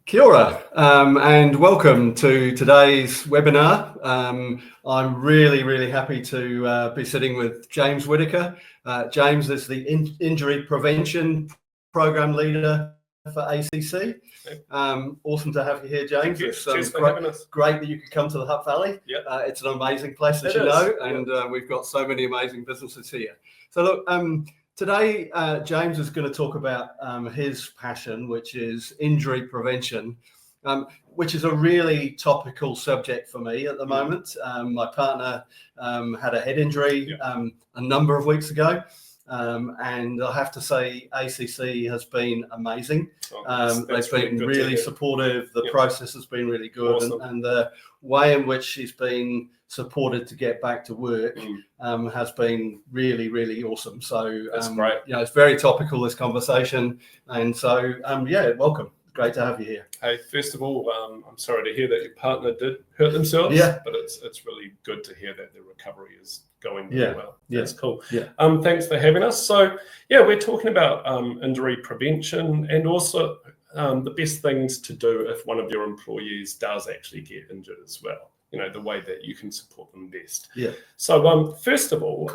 Kia ora, and welcome to today's webinar. I'm really happy to be sitting with James Whitaker. James is the Injury Prevention Program Leader for ACC. Awesome to have you here, James. It's great that you could come to the Hutt Valley. Yep. It's an amazing place, as you know, and we've got so many amazing businesses here. So look, today, James is going to talk about his passion, which is injury prevention, which is a really topical subject for me at the moment. My partner had a head injury a number of weeks ago, and I have to say ACC has been amazing. They've been really supportive. The process has been really good, awesome. and the way in which she's been supported to get back to work has been really awesome. So that's great. It's very topical, this conversation, and so welcome. Great to have you here. Hey, first of all, I'm sorry to hear that your partner did hurt themselves. But it's really good to hear that the recovery is going really well. That's cool. Thanks for having us. So we're talking about injury prevention and also the best things to do if one of your employees does actually get injured as well. The way that you can support them best. So first of all,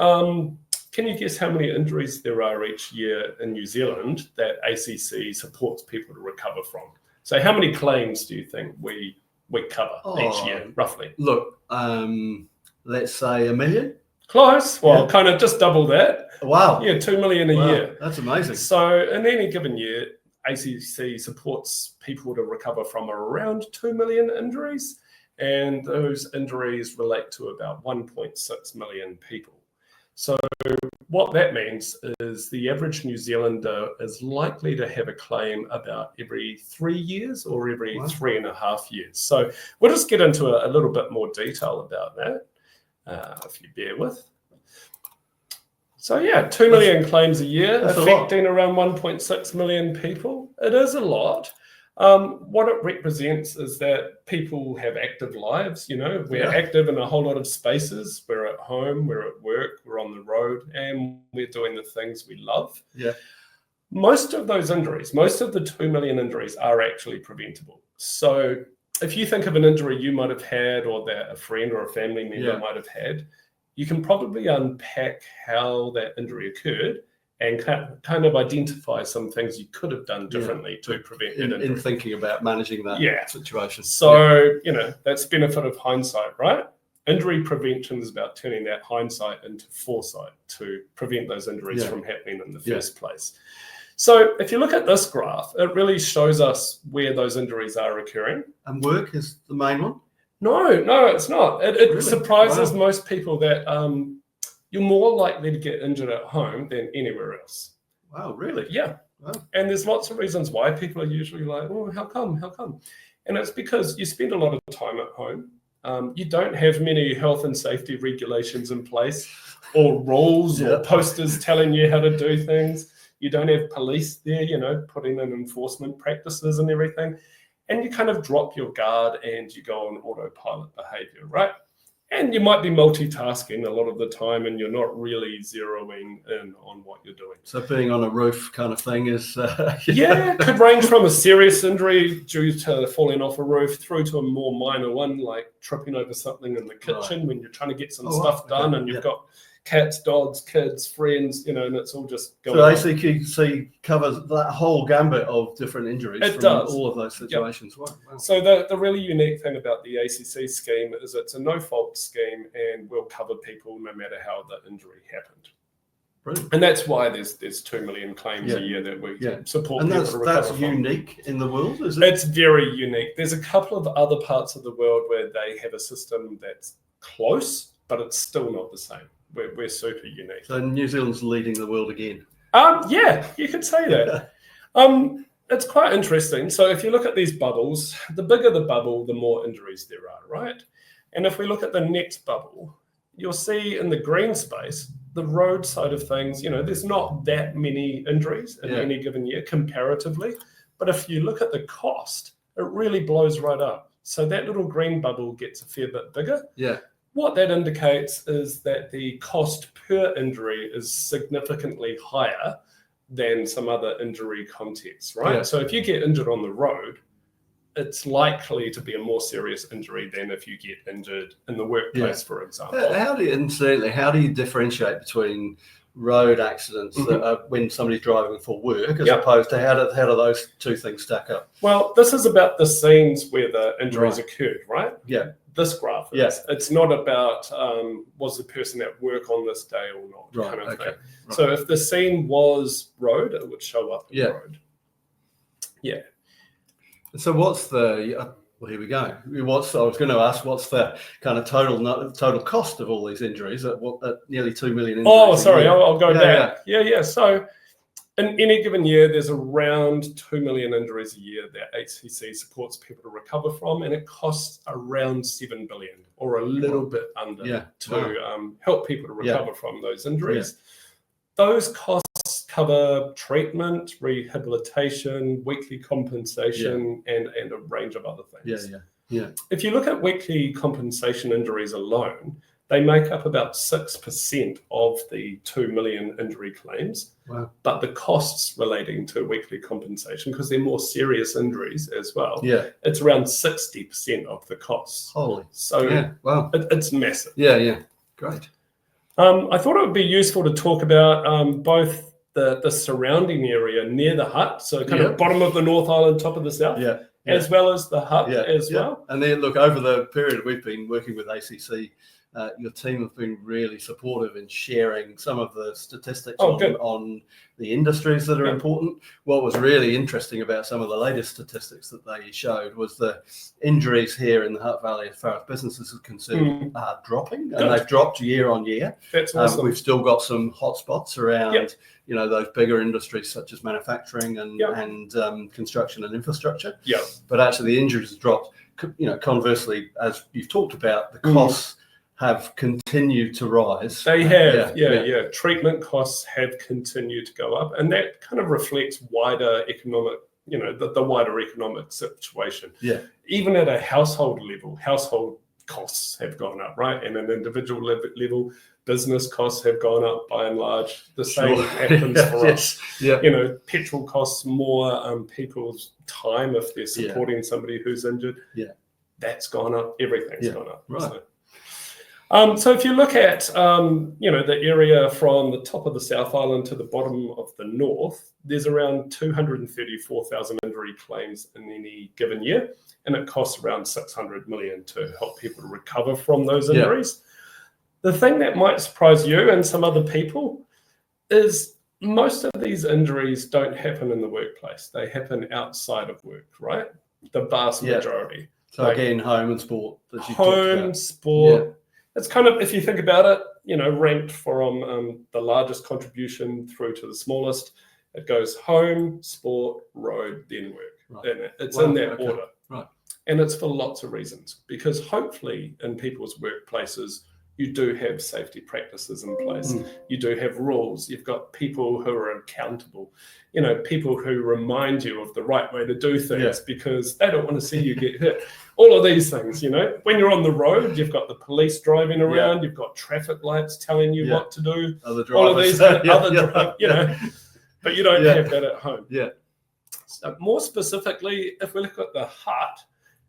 can you guess how many injuries there are each year in New Zealand that ACC supports people to recover from? So how many claims do you think we cover each year, roughly? Look, let's say 1 million. Close. Well, kind of just double that. Wow. 2 million a year. That's amazing. So in any given year, ACC supports people to recover from around 2 million injuries. And those injuries relate to about 1.6 million people. So what that means is the average New Zealander is likely to have a claim about every 3 years or every 3.5 years. So we'll just get into a little bit more detail about that, if you bear with. So 2 million claims a year, affecting around 1.6 million people. It is a lot. What it represents is that people have active lives, we're active in a whole lot of spaces. We're at home, we're at work, we're on the road, and we're doing the things we love. Most of those injuries, most of the 2 million injuries are actually preventable. So if you think of an injury you might have had or that a friend or a family member might have had, you can probably unpack how that injury occurred and kind of identify some things you could have done differently to prevent that injury. In thinking about managing that situation. So, that's the benefit of hindsight, right? Injury prevention is about turning that hindsight into foresight to prevent those injuries from happening in the first place. So if you look at this graph, it really shows us where those injuries are occurring. And work is the main one? No, it's not. It really surprises most people that you're more likely to get injured at home than anywhere else. Wow, really? Yeah. Wow. And there's lots of reasons why people are usually like, oh, how come? And it's because you spend a lot of time at home. You don't have many health and safety regulations in place or rules or posters telling you how to do things. You don't have police there, putting in enforcement practices and everything. And you kind of drop your guard and you go on autopilot behavior, right? And you might be multitasking a lot of the time and you're not really zeroing in on what you're doing. So being on a roof kind of thing is... could range from a serious injury due to falling off a roof through to a more minor one, like tripping over something in the kitchen when you're trying to get some stuff done and you've got cats, dogs, kids, friends, and it's all just going So ACC covers that whole gambit of different injuries all of those situations. Wow. So the really unique thing about the ACC scheme is it's a no-fault scheme and will cover people no matter how the injury happened. Brilliant. And that's why there's 2 million claims a year that we support and people to recover that's from. Unique in the world, is it? It's very unique. There's a couple of other parts of the world where they have a system that's close, but it's still not the same. We're super unique. So New Zealand's leading the world again. You could say that. It's quite interesting. So if you look at these bubbles, the bigger the bubble, the more injuries there are, right? And if we look at the next bubble, you'll see in the green space, the road side of things, there's not that many injuries in any given year comparatively. But if you look at the cost, it really blows right up. So that little green bubble gets a fair bit bigger. What that indicates is that the cost per injury is significantly higher than some other injury contexts, right? So if you get injured on the road, it's likely to be a more serious injury than if you get injured in the workplace, for example. How do you differentiate between road accidents that are when somebody's driving for work as opposed to how do those two things stack up? Well, this is about the scenes where the injuries occurred, right? Yeah. This graph is. It's not about was the person at work on this day or not, kind of thing. Right. So if the scene was road, it would show up in road. Yeah. So what's the well, here we go. I was going to ask, what's the kind of total cost of all these injuries at nearly 2 million injuries? Oh, sorry, I'll go back. Yeah. So in any given year, there's around 2 million injuries a year that ACC supports people to recover from, and it costs around 7 billion or a little bit under to help people to recover from those injuries. Those costs cover treatment, rehabilitation, weekly compensation, and a range of other things. Yeah. If you look at weekly compensation injuries alone, they make up about 6% of the 2 million injury claims. Wow. But the costs relating to weekly compensation, because they're more serious injuries as well, it's around 60% of the costs. Holy. So it's massive. Yeah. Great. I thought it would be useful to talk about both the surrounding area near the hut, so kind of bottom of the North Island, top of the South, as well as the hut as well. And then look, over the period we've been working with ACC, your team have been really supportive in sharing some of the statistics on the industries that are important. What was really interesting about some of the latest statistics that they showed was the injuries here in the Hutt Valley, as far as businesses are concerned, are dropping, and they've dropped year on year. That's awesome. We've still got some hotspots around, those bigger industries such as manufacturing and construction and infrastructure. Yeah. But actually, the injuries have dropped. Conversely, as you've talked about, the costs have continued to rise. They have, Treatment costs have continued to go up, and that kind of reflects wider economic, the wider economic situation. Yeah. Even at a household level, household costs have gone up, right? And at an individual level, business costs have gone up by and large. The same happens for us. Yeah. Petrol costs more, people's time if they're supporting somebody who's injured. Yeah. That's gone up. Everything's gone up. Right. So if you look at, the area from the top of the South Island to the bottom of the North, there's around 234,000 injury claims in any given year, and it costs around 600 million to help people to recover from those injuries. The thing that might surprise you and some other people is most of these injuries don't happen in the workplace. They happen outside of work, right? The vast majority. So again, home and sport. Home, sport. Yeah. It's kind of, if you think about it, ranked from the largest contribution through to the smallest. It goes home, sport, road, then work. Right. And it's in that order. Right. And it's for lots of reasons, because hopefully in people's workplaces, you do have safety practices in place. You do have rules. You've got people who are accountable, people who remind you of the right way to do things because they don't want to see you get hurt. All of these things, when you're on the road, you've got the police driving around, you've got traffic lights telling you what to do. Other drivers. All of these but you don't have that at home. Yeah. So more specifically, if we look at the hut,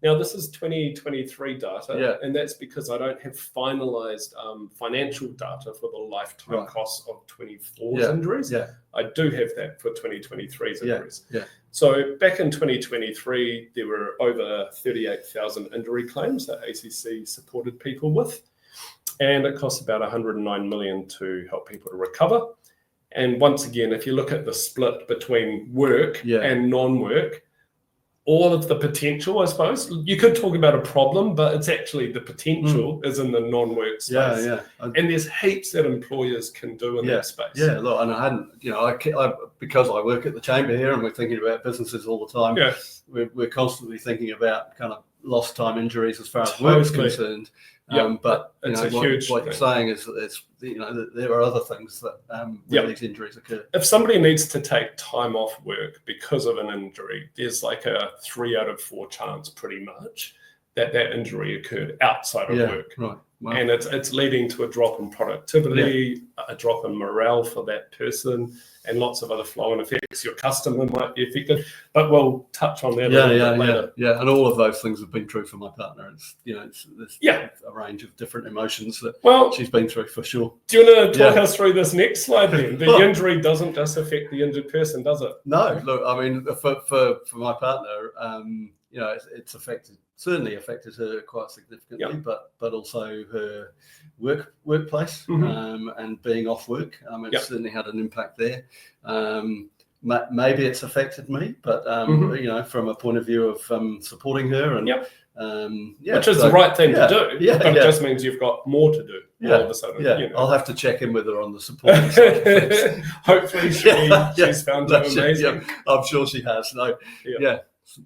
now, this is 2023 data, and that's because I don't have finalized financial data for the lifetime costs of 24's injuries. Yeah. I do have that for 2023's injuries. Yeah. So back in 2023, there were over 38,000 injury claims that ACC supported people with, and it costs about 109 million to help people to recover. And once again, if you look at the split between work and non-work, all of the potential, I suppose. You could talk about a problem, but it's actually the potential is in the non-work space. And there's heaps that employers can do in that space. Yeah, look, and I hadn't, because I work at the chamber here and we're thinking about businesses all the time, we're constantly thinking about kind of lost time injuries as far as work's concerned. But it's what you're saying is that there are other things that where these injuries occur. If somebody needs to take time off work because of an injury, there's like a 3 out of 4 chance pretty much that injury occurred outside of work. Right. Wow. And it's leading to a drop in productivity, a drop in morale for that person, and lots of other flow-on effects. Your customer might be affected, but we'll touch on that a little bit later. Yeah, and all of those things have been true for my partner. It's there's a range of different emotions that she's been through for sure. Do you want to talk us through this next slide then? The injury doesn't just affect the injured person, does it? No, look, I mean, for my partner, it's certainly affected her quite significantly, but also her workplace and being off work. It's certainly had an impact there. Maybe it's affected me, but from a point of view of supporting her and which is the right thing to do. But it just means you've got more to do all of a sudden. I'll have to check in with her on the supporting side of things. Hopefully she's found it amazing. I'm sure she has.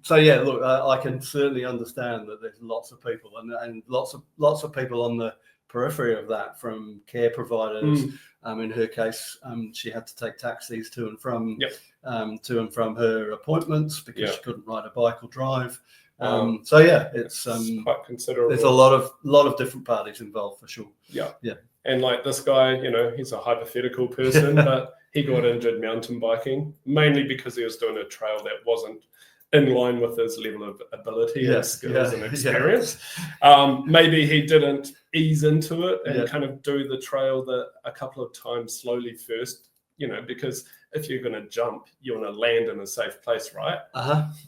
So look, I can certainly understand that there's lots of people and lots of people on the periphery of that, from care providers. In her case, she had to take taxis to and from her appointments because she couldn't ride a bike or drive. It's quite considerable. There's a lot of different parties involved for sure. And like this guy, he's a hypothetical person, but he got injured mountain biking mainly because he was doing a trail that wasn't in line with his level of ability and skills and experience. Maybe he didn't ease into it and kind of do the trail a couple of times slowly first, because if you're going to jump, you want to land in a safe place, right?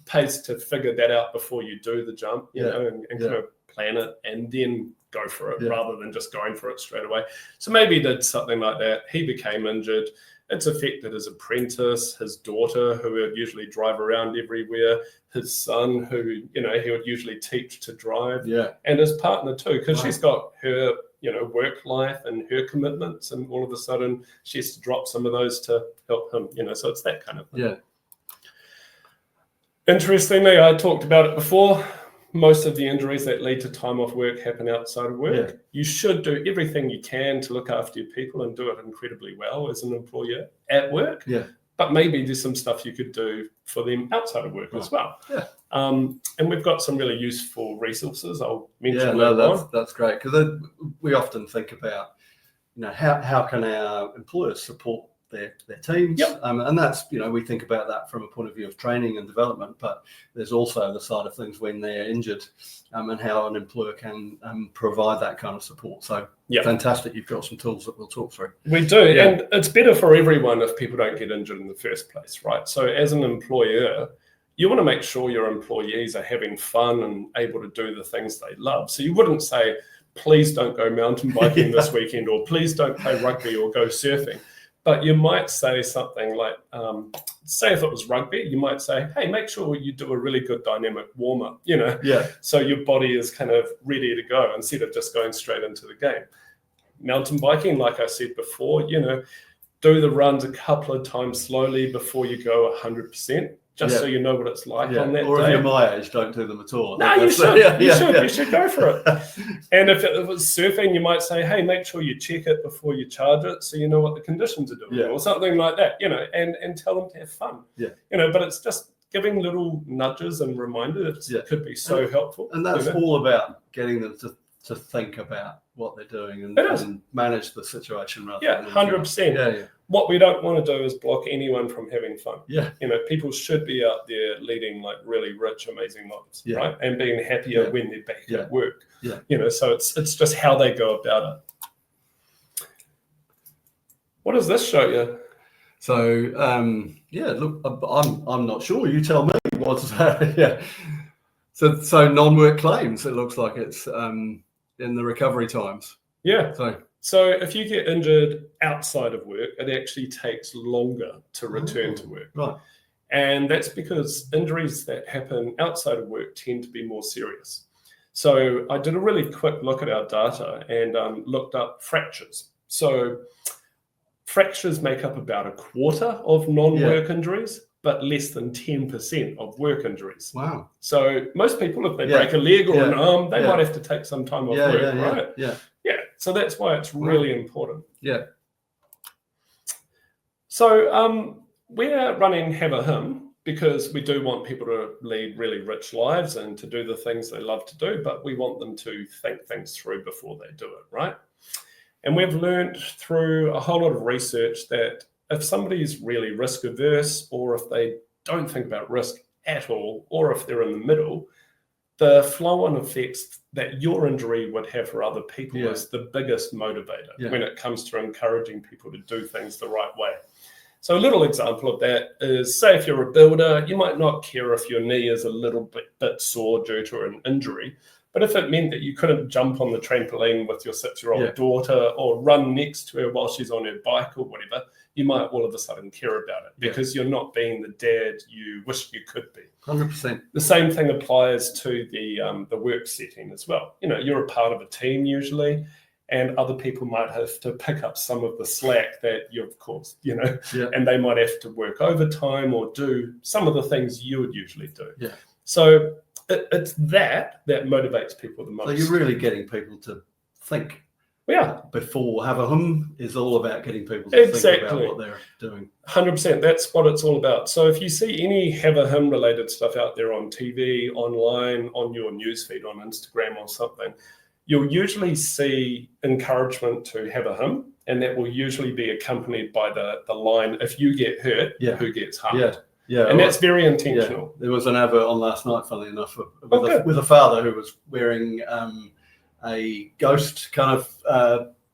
Pays to figure that out before you do the jump, and kind of plan it and then go for it rather than just going for it straight away. So maybe he did something like that. He became injured. It's affected his apprentice, his daughter, who would usually drive around everywhere, his son, who, he would usually teach to drive, and his partner too, because she's got her, work life and her commitments, and all of a sudden she has to drop some of those to help him, so it's that kind of thing. Interestingly, I talked about it before. Most of the injuries that lead to time off work happen outside of work. You should do everything you can to look after your people and do it incredibly well as an employer at work. But maybe there's some stuff you could do for them outside of work as well. And we've got some really useful resources. I'll mention that's great, because we often think about, how can our employers support their teams, and that's we think about that from a point of view of training and development, but there's also the side of things when they're injured, and how an employer can provide that kind of support. So fantastic, you've got some tools that we'll talk through. We do, and it's better for everyone if people don't get injured in the first place, right? So as an employer, you want to make sure your employees are having fun and able to do the things they love. So you wouldn't say, please don't go mountain biking this weekend, or please don't play rugby or go surfing. But you might say something like, say if it was rugby, you might say, hey, make sure you do a really good dynamic warm-up, so your body is kind of ready to go instead of just going straight into the game. Mountain biking, like I said before, do the runs a couple of times slowly before you go 100%. Just so you know what it's like on that or day. If you're my age, don't do them at all. No, you should. You should go for it. And if it was surfing, you might say, hey, make sure you check it before you charge it so you know what the conditions are doing, or something like that, and tell them to have fun. But it's just giving little nudges and reminders. It could be so helpful. And that's all about getting them to think about what they're doing and manage the situation rather than 100%. What we don't want to do is block anyone from having fun. People should be out there leading like really rich, amazing lives, right? And being happier when they're back at work. So it's just how they go about it. What does this show you? So look, I'm not sure. You tell me what's that. So non-work claims. It looks like it's in the recovery times. So if you get injured outside of work, it actually takes longer to return to work. Right. And that's because injuries that happen outside of work tend to be more serious. So I did a really quick look at our data and looked up fractures. So fractures make up about a quarter of non-work injuries, but less than 10% of work injuries. Wow. So most people, if they break a leg or an arm, they might have to take some time off work, right? So that's why it's really important. So we're running Have a Hmmm because we do want people to lead really rich lives and to do the things they love to do, but we want them to think things through before they do it, right? And we've learned through a whole lot of research that if somebody's really risk averse, or if they don't think about risk at all, or if they're in the middle, the flow-on effects that your injury would have for other people is the biggest motivator when it comes to encouraging people to do things the right way. So a little example of that is, say if you're a builder, you might not care if your knee is a little bit sore due to an injury, but if it meant that you couldn't jump on the trampoline with your 6-year-old daughter or run next to her while she's on her bike or whatever, you might all of a sudden care about it because you're not being the dad you wish you could be. 100%. The same thing applies to the work setting as well. You know, you're a part of a team usually, and other people might have to pick up some of the slack that you've caused, you know, and they might have to work overtime or do some of the things you would usually do. Yeah. So it's that motivates people the most. So you're really getting people to think. Before Have a Hmmm is all about getting people to think about what they're doing. 100%. That's what it's all about. So if you see any Have a Hmmm related stuff out there on TV, online, on your newsfeed, on Instagram or something, you'll usually see encouragement to have a Hmmm, and that will usually be accompanied by the line, if you get hurt, who gets harmed? And that's very intentional. There was an advert on last night, funnily enough, with a father who was wearing a ghost kind of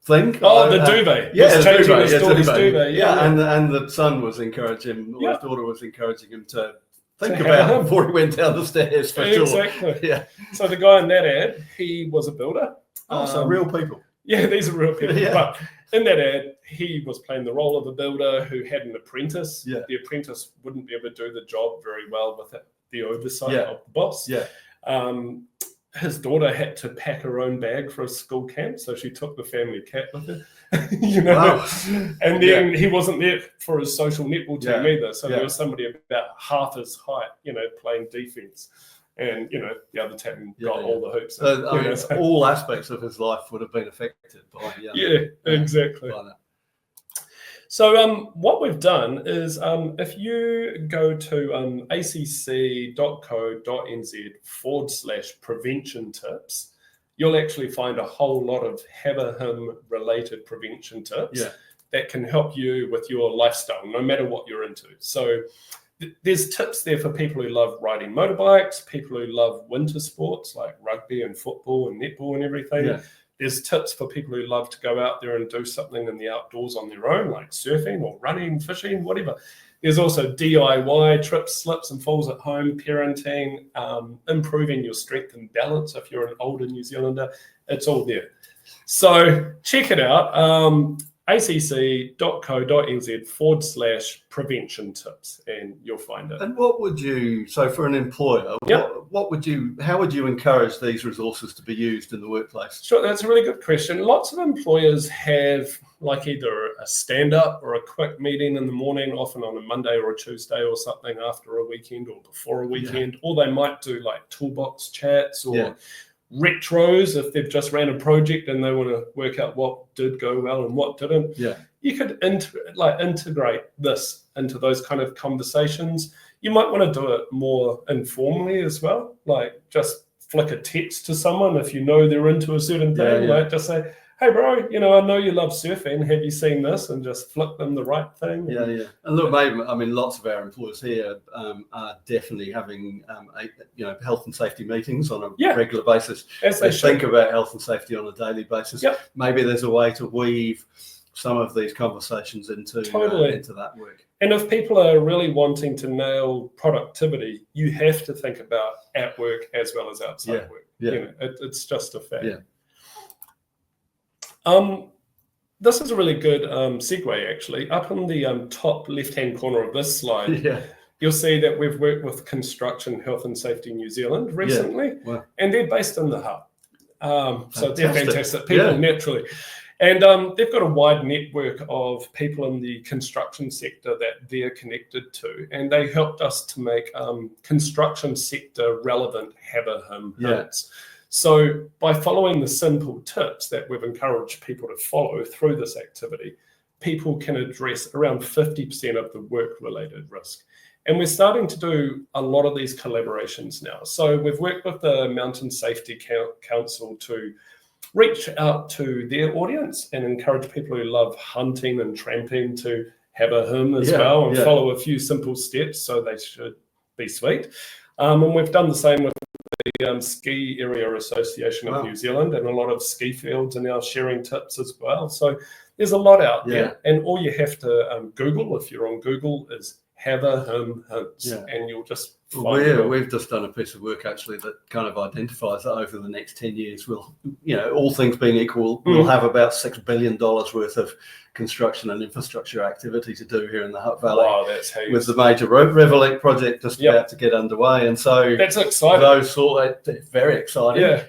thing. Oh, the duvet. Yeah, changing his daughter's duvet. And the son was encouraging, or his daughter was encouraging him to think about it before he went down the stairs, for sure. Exactly. Yeah. So the guy in that ad, he was a builder. So real people. Yeah, these are real people. But in that ad, he was playing the role of a builder who had an apprentice. The apprentice wouldn't be able to do the job very well with the oversight of the boss. His daughter had to pack her own bag for a school camp, so she took the family cat with her. You know, and then he wasn't there for his social netball team either. So there was somebody about half his height, you know, playing defense, and you know the other team got all the hoops. So, all aspects of his life would have been affected by exactly. By that. So what we've done is if you go to acc.co.nz/prevention tips, you'll actually find a whole lot of Have a Hmmm related prevention tips that can help you with your lifestyle, no matter what you're into. So there's tips there for people who love riding motorbikes, people who love winter sports like rugby and football and netball and everything. There's tips for people who love to go out there and do something in the outdoors on their own, like surfing or running, fishing, whatever. There's also DIY, trips, slips and falls at home, parenting, improving your strength and balance if you're an older New Zealander. It's all there. So check it out, acc.co.nz/prevention tips, and you'll find it. And what would you, so for an employer, how would you encourage these resources to be used in the workplace? Sure, that's a really good question. Lots of employers have like either a stand-up or a quick meeting in the morning, often on a Monday or a Tuesday or something after a weekend or before a weekend, or they might do like toolbox chats or retros if they've just ran a project and they want to work out what did go well and what didn't. You could integrate this into those kind of conversations. You might want to do it more informally as well, like just flick a text to someone if you know they're into a certain thing, like just say, hey bro, you know, I know you love surfing, have you seen this? And just flick them the right thing. And look, maybe, I mean, lots of our employers here are definitely having health and safety meetings on a regular basis. They think about health and safety on a daily basis. Maybe there's a way to weave some of these conversations into that work. And if people are really wanting to nail productivity, you have to think about at work as well as outside work. You know, it's just a fact. This is a really good segue, actually. Up on the top left-hand corner of this slide, you'll see that we've worked with Construction Health and Safety New Zealand recently, and they're based in the hub. So they're fantastic people, naturally. And they've got a wide network of people in the construction sector that they're connected to, and they helped us to make construction sector relevant Have a Hmmm notes. So by following the simple tips that we've encouraged people to follow through this activity, people can address around 50% of the work-related risk. And we're starting to do a lot of these collaborations now. So we've worked with the Mountain Safety Council to reach out to their audience and encourage people who love hunting and tramping to have a Hmmm as well and follow a few simple steps, so they should be sweet. And we've done the same with the Ski Area Association of New Zealand, and a lot of ski fields are now sharing tips as well. So there's a lot out there, and all you have to Google, if you're on Google, is have a Hmmm hints, and you'll just find it. We've just done a piece of work actually that kind of identifies that over the next 10 years, we'll, all things being equal, we'll have about $6 billion worth of construction and infrastructure activity to do here in the Hutt Valley. Wow, that's huge. With the major Revelec project just about to get underway, and so that's exciting. Those very exciting. Yeah.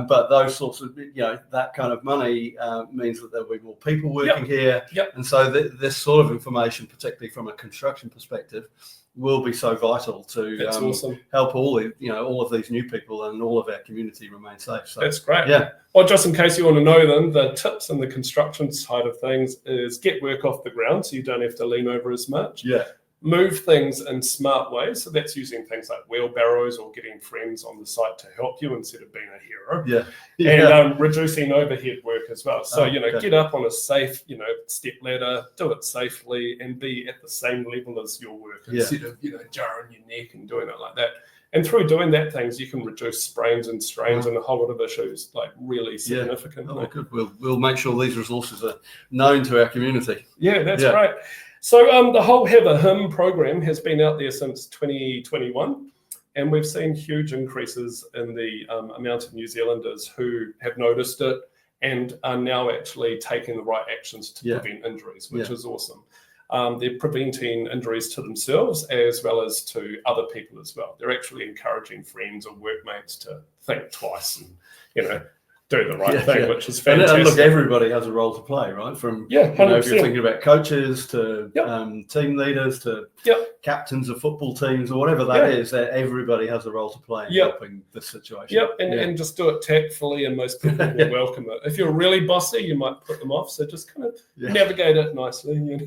But those sorts of that kind of money means that there'll be more people working here. And so this sort of information, particularly from a construction perspective, will be so vital to help all of these new people and all of our community remain safe. So that's great. Yeah. Well, just in case you want to know them, the tips in the construction side of things is get work off the ground so you don't have to lean over as much. Yeah. Move things in smart ways. So that's using things like wheelbarrows or getting friends on the site to help you instead of being a hero. And reducing overhead work as well. So, get up on a safe, step ladder, do it safely, and be at the same level as your work instead of, jarring your neck and doing it like that. And through doing that things, you can reduce sprains and strains and a whole lot of issues, like really significantly. Oh, good. We'll make sure these resources are known to our community. Yeah, that's great. So the whole Have a Hmmm program has been out there since 2021, and we've seen huge increases in the amount of New Zealanders who have noticed it and are now actually taking the right actions to prevent injuries, which is awesome. They're preventing injuries to themselves as well as to other people as well. They're actually encouraging friends or workmates to think twice and, do the right thing, which is fantastic. And look, everybody has a role to play, right? From if you're thinking about coaches to team leaders to captains of football teams or whatever that is, that everybody has a role to play in helping this situation. And just do it tactfully, and most people will welcome it. If you're really bossy, you might put them off. So just kind of navigate it nicely.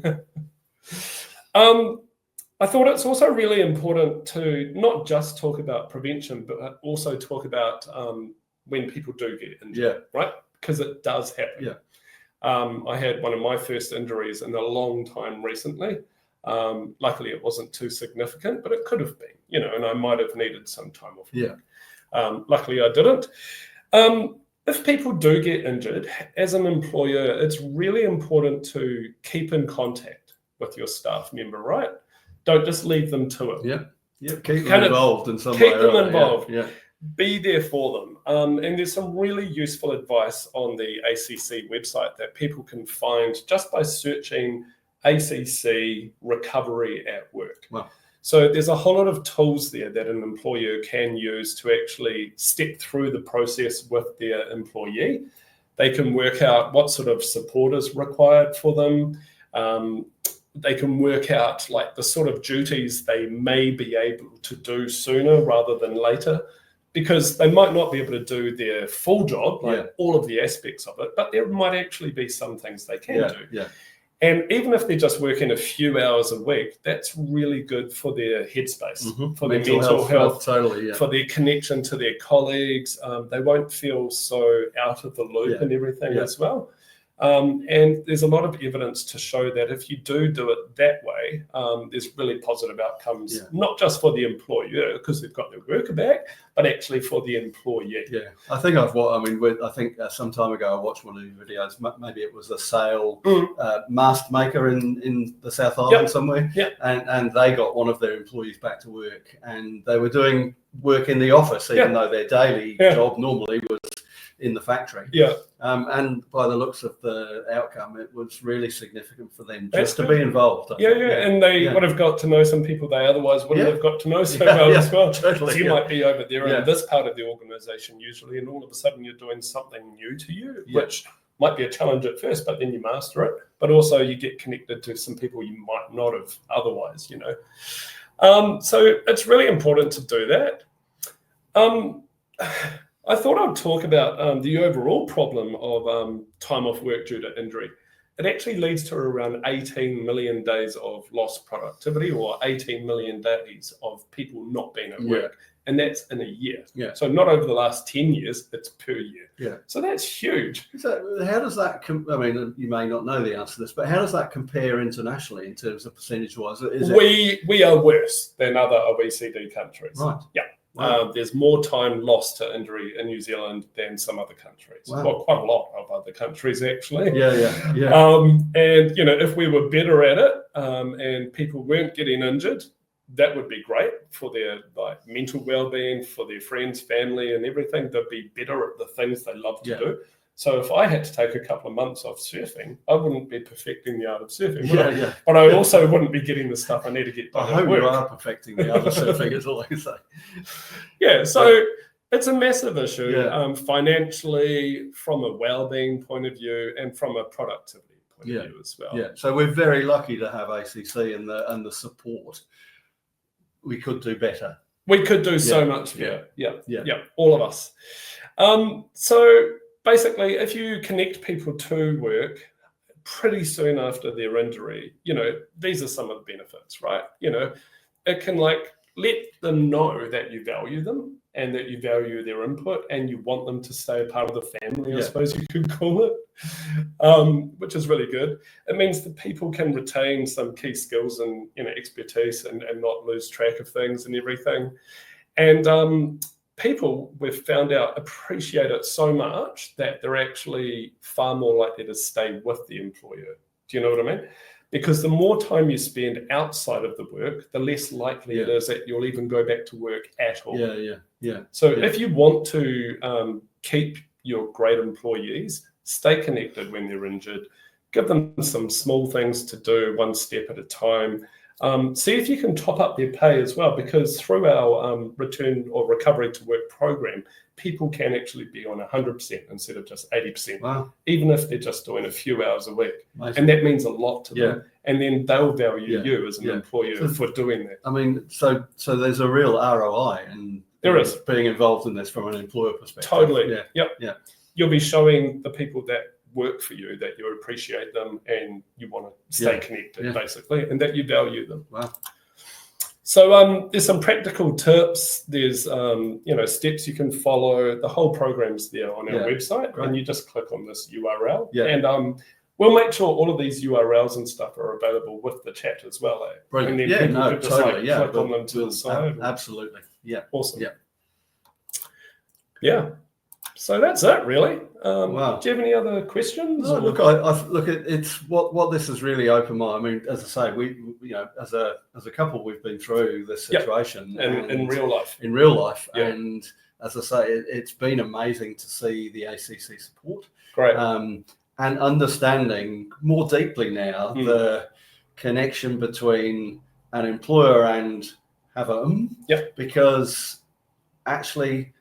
I thought it's also really important to not just talk about prevention, but also talk about when people do get injured, right? Because it does happen. I had one of my first injuries in a long time recently. Luckily, it wasn't too significant, but it could have been, and I might have needed some time off. Luckily, I didn't. If people do get injured, as an employer, it's really important to keep in contact with your staff member, right? Don't just leave them to it. Keep them involved in some way. Keep them involved. Be there for them. And there's some really useful advice on the ACC website that people can find just by searching ACC recovery at work. Wow. So there's a whole lot of tools there that an employer can use to actually step through the process with their employee. They can work out what sort of support is required for them. They can work out like the sort of duties they may be able to do sooner rather than later, because they might not be able to do their full job, like all of the aspects of it, but there might actually be some things they can do. And even if they're just working a few hours a week, that's really good for their headspace, for their mental health, for their connection to their colleagues. They won't feel so out of the loop and everything as well. And there's a lot of evidence to show that if you do it that way, there's really positive outcomes, not just for the employer because they've got their worker back, but actually for the employee. I think some time ago I watched one of these videos. Maybe it was a sail mast maker in the South Island somewhere, and they got one of their employees back to work, and they were doing work in the office, even though their daily job normally was in the factory. And by the looks of the outcome, it was really significant for them just to be involved. And they would have got to know some people they otherwise wouldn't have got to know so well as well. Totally, so you might be over there in this part of the organization usually, and all of a sudden you're doing something new to you, which might be a challenge at first, but then you master it. But also you get connected to some people you might not have otherwise, So it's really important to do that. I thought I'd talk about the overall problem of time off work due to injury. It actually leads to around 18 million days of lost productivity, or 18 million days of people not being at work And that's in a year. Yeah. So not over the last 10 years, it's per year. Yeah. So that's huge. So how does that, I mean, you may not know the answer to this, but how does that compare internationally in terms of percentage-wise? We are worse than other OECD countries. Right. Yeah. Wow. There's more time lost to injury in New Zealand than some other countries. Wow. Well, quite a lot of other countries, actually. Yeah. And, if we were better at it and people weren't getting injured, that would be great for their mental well-being, for their friends, family, and everything. They'd be better at the things they love to do. So if I had to take a couple of months off surfing, I wouldn't be perfecting the art of surfing. Yeah. But I also wouldn't be getting the stuff I need to get done. I hope you are perfecting the art of surfing, is all I say. Yeah, so it's a massive issue financially, from a well-being point of view, and from a productivity point of view as well. Yeah, so we're very lucky to have ACC and the support. We could do better. We could do so much better. Yeah, all of us. So basically, if you connect people to work pretty soon after their injury, these are some of the benefits, right? It can let them know that you value them and that you value their input and you want them to stay a part of the family, I suppose you could call it, which is really good. It means that people can retain some key skills and expertise and not lose track of things and everything. And people, we've found out, appreciate it so much that they're actually far more likely to stay with the employer. Do you know what I mean? Because the more time you spend outside of the work, the less likely it is that you'll even go back to work at all. So if you want to keep your great employees, stay connected when they're injured, give them some small things to do one step at a time. See if you can top up their pay as well, because through our return or recovery to work program, people can actually be on 100% instead of just 80%, even if they're just doing a few hours a week. Amazing. And that means a lot to them. And then they'll value you as an employer for doing that. I mean, so there's a real ROI and there is being involved in this from an employer perspective. Totally. Yeah. You'll be showing the people that work for you that you appreciate them and you want to stay connected, basically, and that you value them. Wow. So there's some practical tips. There's steps you can follow. The whole program's there on our website, and you just click on this URL. And we'll make sure all of these URLs and stuff are available with the chat as well. Brilliant. And then people can just totally. click on them to the side. Absolutely. Yeah. Awesome. Yeah. So that's it, really. Wow. Do you have any other questions? No, look, I look at it's what this has really opened my. I mean, as I say, we as a couple, we've been through this situation in real life. In real life, and as I say, it's been amazing to see the ACC support. Great. And understanding more deeply now the connection between an employer and because actually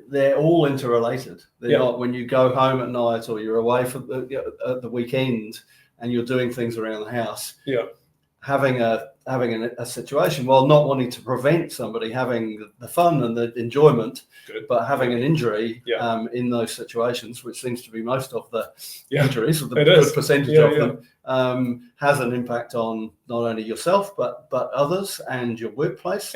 they're all interrelated. They're not, when you go home at night or you're away for the weekend and you're doing things around the house, having a situation, while not wanting to prevent somebody having the fun and the enjoyment, but having an injury in those situations, which seems to be most of the injuries, or the good percentage of them, has an impact on not only yourself but others and your workplace.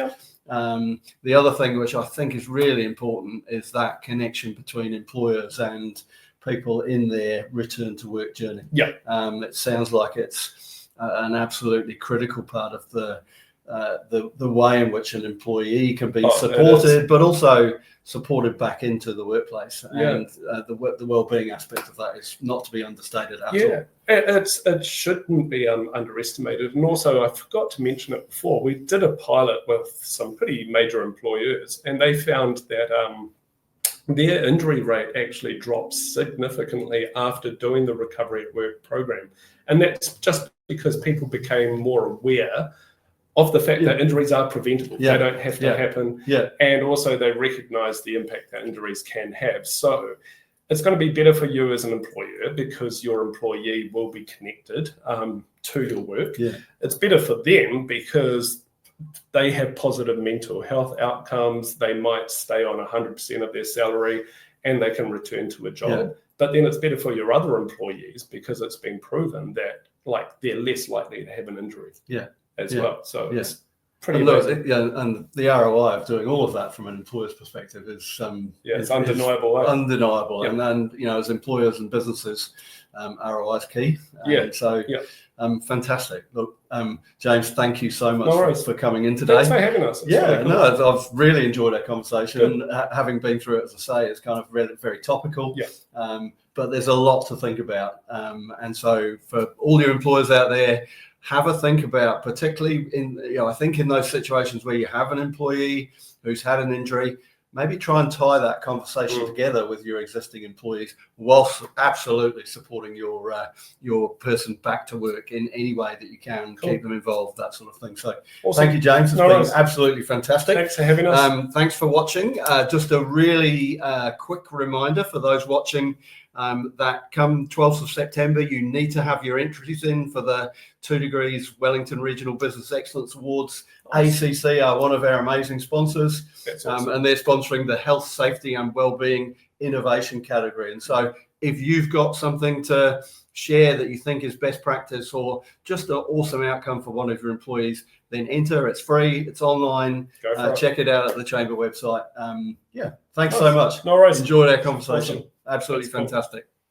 The other thing which I think is really important is that connection between employers and people in their return to work journey. It sounds like it's an absolutely critical part of the way in which an employee can be supported, but also supported back into the workplace. And the well-being aspect of that is not to be understated at all. It shouldn't be underestimated. And also, I forgot to mention it before, we did a pilot with some pretty major employers, and they found that their injury rate actually dropped significantly after doing the recovery at work program. And that's just because people became more aware of the fact that injuries are preventable. They don't have to happen. And also they recognize the impact that injuries can have. So it's going to be better for you as an employer because your employee will be connected to your work. It's better for them because they have positive mental health outcomes. They might stay on 100% of their salary and they can return to a job. But then it's better for your other employees because it's been proven that they're less likely to have an injury as well. So pretty and amazing. look, yeah, and the ROI of doing all of that from an employer's perspective is it's undeniable. Undeniable. Yep. And then, you know, as employers and businesses, ROI is key. So fantastic. Look, James, thank you so much for coming in today. Thanks for having us. It's really cool. I've really enjoyed our conversation. Having been through it, as I say, it's kind of really very topical. But there's a lot to think about. And so for all your employers out there, have a think about, particularly I think in those situations where you have an employee who's had an injury, maybe try and tie that conversation together with your existing employees, whilst absolutely supporting your person back to work in any way that you can. Keep them involved, that sort of thing. So thank you, James. It's been absolutely fantastic. Thanks for having us. Thanks for watching. Just a really quick reminder for those watching, that come 12th of September, you need to have your entries in for the 2 Degrees Wellington Regional Business Excellence Awards. ACC are one of our amazing sponsors, and they're sponsoring the Health, Safety and Wellbeing Innovation category. And so if you've got something to share that you think is best practice or just an awesome outcome for one of your employees, then enter. It's free, it's online. Check it out at the Chamber website. Thanks so much. No worries. Enjoyed our conversation. Awesome. Absolutely fantastic.